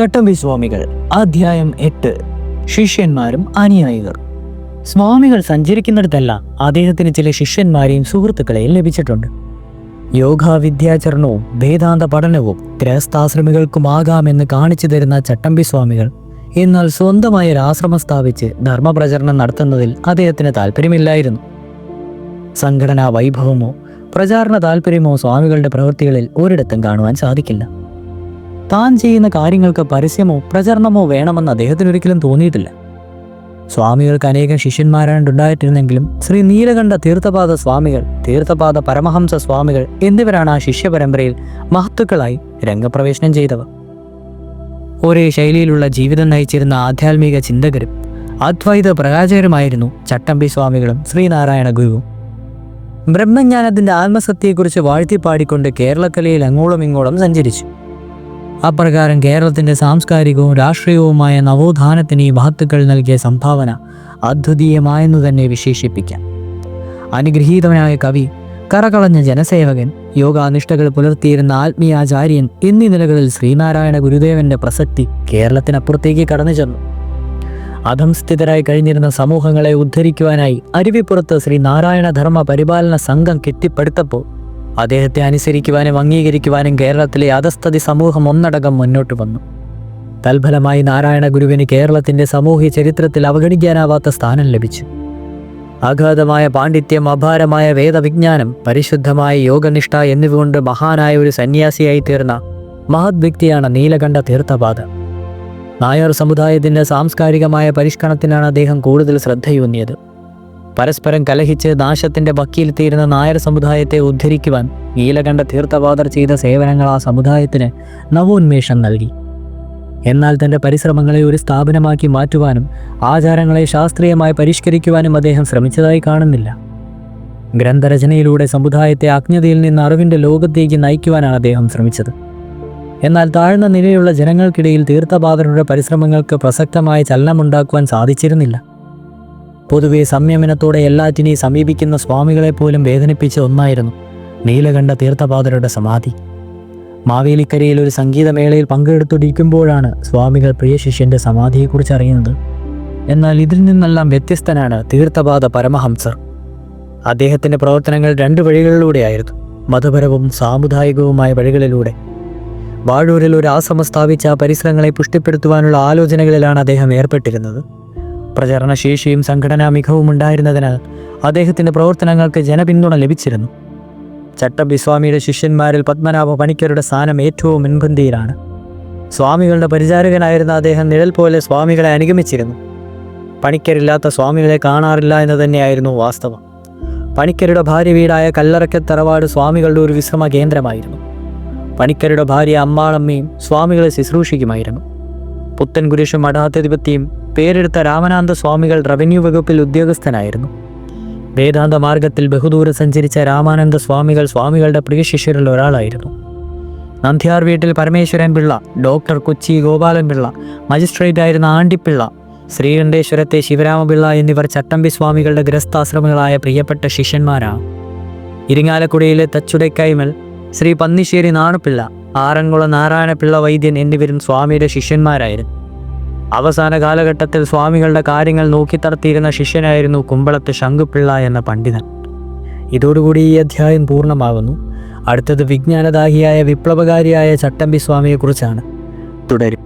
ചട്ടമ്പി സ്വാമികൾ അധ്യായം 8. ശിഷ്യന്മാരും അനുയായികൾ. സ്വാമികൾ സഞ്ചരിക്കുന്നിടത്തെല്ലാം അദ്ദേഹത്തിന് ചില ശിഷ്യന്മാരെയും സുഹൃത്തുക്കളെയും ലഭിച്ചിട്ടുണ്ട്. യോഗാവിദ്യാചരണവും വേദാന്ത പഠനവും ഗൃഹസ്ഥാശ്രമികൾക്കുമാകാമെന്ന് കാണിച്ചു തരുന്ന ചട്ടമ്പി സ്വാമികൾ എന്നാൽ സ്വന്തമായ ഒരു ആശ്രമം സ്ഥാപിച്ച് ധർമ്മപ്രചരണം നടത്തുന്നതിൽ അദ്ദേഹത്തിന് താല്പര്യമില്ലായിരുന്നു. സംഘടനാ വൈഭവമോ പ്രചാരണ താല്പര്യമോ സ്വാമികളുടെ പ്രവൃത്തികളിൽ ഒരിടത്തും കാണുവാൻ സാധിക്കില്ല. താൻ ചെയ്യുന്ന കാര്യങ്ങൾക്ക് പരസ്യമോ പ്രചരണമോ വേണമെന്ന് അദ്ദേഹത്തിന് ഒരിക്കലും തോന്നിയിട്ടില്ല. സ്വാമികൾക്ക് അനേകം ശിഷ്യന്മാരാണ്ടുണ്ടായിട്ടിരുന്നെങ്കിലും ശ്രീ നീലകണ്ഠ തീർത്ഥപാദ സ്വാമികൾ, തീർത്ഥപാദ പരമഹംസ സ്വാമികൾ എന്നിവരാണ് ആ ശിഷ്യ പരമ്പരയിൽ മഹത്തുക്കളായി രംഗപ്രവേശനം ചെയ്തവർ. ഒരേ ശൈലിയിലുള്ള ജീവിതം നയിച്ചിരുന്ന ആധ്യാത്മിക ചിന്തകരും അദ്വൈത പ്രകാശകരുമായിരുന്നു ചട്ടമ്പി സ്വാമികളും ശ്രീനാരായണ ഗുരുവും. ബ്രഹ്മജ്ഞാനത്തിന്റെ ആത്മസത്യയെക്കുറിച്ച് വാഴ്ത്തിപ്പാടിക്കൊണ്ട് കേരളക്കലയിൽ അങ്ങോളം ഇങ്ങോളം സഞ്ചരിച്ചു. അപ്രകാരം കേരളത്തിന്റെ സാംസ്കാരികവും രാഷ്ട്രീയവുമായ നവോത്ഥാനത്തിന് ഈ മഹത്തുക്കൾ നൽകിയ സംഭാവന അദ്വിതീയമായെന്നു തന്നെ വിശേഷിപ്പിക്കാം. അനുഗ്രഹീതനായ കവി, കറകളഞ്ഞ ജനസേവകൻ, യോഗാനിഷ്ഠകൾ പുലർത്തിയിരുന്ന ആത്മീയാചാര്യൻ എന്നീ നിലകളിൽ ശ്രീനാരായണ ഗുരുദേവന്റെ പ്രസക്തി കേരളത്തിനപ്പുറത്തേക്ക് കടന്നു ചെന്നു. അധംസ്ഥിതരായി കഴിഞ്ഞിരുന്ന സമൂഹങ്ങളെ ഉദ്ധരിക്കുവാനായി അരുവിപ്പുറത്ത് ശ്രീനാരായണ ധർമ്മ പരിപാലന സംഘം കെട്ടിപ്പടുത്തപ്പോൾ അദ്ദേഹത്തെ അനുസരിക്കുവാനും അംഗീകരിക്കുവാനും കേരളത്തിലെ അധസ്ഥിതി സമൂഹം ഒന്നടങ്കം മുന്നോട്ട് വന്നു. തൽഫലമായി നാരായണ ഗുരുവിന് കേരളത്തിന്റെ സാമൂഹ്യ ചരിത്രത്തിൽ അവഗണിക്കാനാവാത്ത സ്ഥാനം ലഭിച്ചു. അഗാധമായ പാണ്ഡിത്യം, അപാരമായ വേദവിജ്ഞാനം, പരിശുദ്ധമായ യോഗനിഷ്ഠ എന്നിവ കൊണ്ട് മഹാനായ ഒരു സന്യാസിയായി തീർന്ന മഹത് വ്യക്തിയാണ് നീലകണ്ഠ തീർത്ഥപാദ. നായർ സമുദായത്തിന്റെ സാംസ്കാരികമായ പരിഷ്കരണത്തിനാണ് അദ്ദേഹം കൂടുതൽ ശ്രദ്ധയൂന്നിയത്. പരസ്പരം കലഹിച്ച് നാശത്തിന്റെ വക്കീലെത്തിയിരുന്ന നായർ സമുദായത്തെ ഉദ്ധരിക്കുവാൻ നീലകണ്ഠ തീർത്ഥപാദർ ചെയ്ത സേവനങ്ങൾ ആ സമുദായത്തിന് നവോന്മേഷം നൽകി. എന്നാൽ തന്റെ പരിശ്രമങ്ങളെ ഒരു സ്ഥാപനമാക്കി മാറ്റുവാനും ആചാരങ്ങളെ ശാസ്ത്രീയമായി പരിഷ്കരിക്കുവാനും അദ്ദേഹം ശ്രമിച്ചതായി കാണുന്നില്ല. ഗ്രന്ഥരചനയിലൂടെ സമുദായത്തെ അജ്ഞതയിൽ നിന്ന് അറിവിന്റെ ലോകത്തേക്ക് നയിക്കുവാനാണ് അദ്ദേഹം ശ്രമിച്ചത്. എന്നാൽ താഴ്ന്ന നിലയിലുള്ള ജനങ്ങൾക്കിടയിൽ തീർത്ഥപാദരുടെ പരിശ്രമങ്ങൾക്ക് പ്രസക്തമായ ചലനമുണ്ടാക്കുവാൻ സാധിച്ചിരുന്നില്ല. പൊതുവെ സംയമനത്തോടെ എല്ലാറ്റിനെയും സമീപിക്കുന്ന സ്വാമികളെ പോലും വേദനിപ്പിച്ച ഒന്നായിരുന്നു നീലകണ്ഠ തീർത്ഥപാദരുടെ സമാധി. മാവേലിക്കരയിൽ ഒരു സംഗീതമേളയിൽ പങ്കെടുത്തിരിക്കുമ്പോഴാണ് സ്വാമികൾ പ്രിയ ശിഷ്യന്റെ സമാധിയെക്കുറിച്ച് അറിയുന്നത്. എന്നാൽ ഇതിൽ നിന്നെല്ലാം വ്യത്യസ്തനാണ് തീർത്ഥപാദ പരമഹംസർ. അദ്ദേഹത്തിന്റെ പ്രവർത്തനങ്ങൾ 2 വഴികളിലൂടെയായിരുന്നു: മതപരവും സാമുദായികവുമായ വഴികളിലൂടെ. വാഴൂരിൽ ഒരു ആശ്രമം സ്ഥാപിച്ച ആ പരിസരങ്ങളെ പുഷ്ടിപ്പെടുത്തുവാനുള്ള ആലോചനകളിലാണ് അദ്ദേഹം ഏർപ്പെട്ടിരുന്നത്. പ്രചരണശേഷിയും സംഘടനാ മികവും ഉണ്ടായിരുന്നതിനാൽ അദ്ദേഹത്തിന്റെ പ്രവർത്തനങ്ങൾക്ക് ജനപിന്തുണ ലഭിച്ചിരുന്നു. ചട്ടമ്പി സ്വാമിയുടെ ശിഷ്യന്മാരിൽ പത്മനാഭ പണിക്കരുടെ സ്ഥാനം ഏറ്റവും മുൻപന്തിയിലാണ്. സ്വാമികളുടെ പരിചാരകനായിരുന്ന അദ്ദേഹം നിഴൽ പോലെ സ്വാമികളെ അനുഗമിച്ചിരുന്നു. പണിക്കരില്ലാത്ത സ്വാമികളെ കാണാറില്ല എന്ന് തന്നെയായിരുന്നു വാസ്തവം. പണിക്കരുടെ ഭാര്യ വീടായ കല്ലറയ്ക്കൽ തറവാട് സ്വാമികളുടെ ഒരു വിശ്രമ കേന്ദ്രമായിരുന്നു. പണിക്കരുടെ ഭാര്യ അമ്മാളമ്മയും സ്വാമികളെ ശുശ്രൂഷിക്കുമായിരുന്നു. പുത്തൻകുരിശ് മഠാധിപതിയും പേരെടുത്ത രാമനാഥ സ്വാമികൾ റവന്യൂ വകുപ്പിൽ ഉദ്യോഗസ്ഥനായിരുന്നു. വേദാന്ത മാർഗത്തിൽ ബഹുദൂരം സഞ്ചരിച്ച രാമാനന്ദ സ്വാമികൾ സ്വാമികളുടെ പ്രിയ ശിഷ്യരിൽ ഒരാളായിരുന്നു. നന്ദിയാർ വീട്ടിൽ പരമേശ്വരൻ പിള്ള, ഡോക്ടർ കൊച്ചി ഗോപാലൻ പിള്ള, മജിസ്ട്രേറ്റ് ആയിരുന്ന ആണ്ടിപ്പിള്ള, ശ്രീകണ്ഠേശ്വരത്തെ ശിവരാമപിള്ള എന്നിവർ ചട്ടമ്പി സ്വാമികളുടെ ഗൃഹസ്ഥാശ്രമികളായ പ്രിയപ്പെട്ട ശിഷ്യന്മാരാണ്. ഇരിങ്ങാലക്കുടയിലെ തച്ചുടൈക്കൈമൽ ശ്രീ പന്നിശ്ശേരി നാണുപിള്ള, ആറന്മുള നാരായണപിള്ള വൈദ്യൻ എന്നിവരും സ്വാമിയുടെ ശിഷ്യന്മാരായിരുന്നു. അവസാന കാലഘട്ടത്തിൽ സ്വാമികളുടെ കാര്യങ്ങൾ നോക്കിത്തടത്തിയിരുന്ന ശിഷ്യനായിരുന്നു കുമ്പളത്ത് ശങ്കുപിള്ള എന്ന പണ്ഡിതൻ. ഇതോടുകൂടി ഈ അധ്യായം പൂർണ്ണമാകുന്നു. അടുത്തത് വിജ്ഞാനദാഹിയായ വിപ്ലവകാരിയായ ചട്ടമ്പി സ്വാമിയെക്കുറിച്ചാണ്. തുടരും.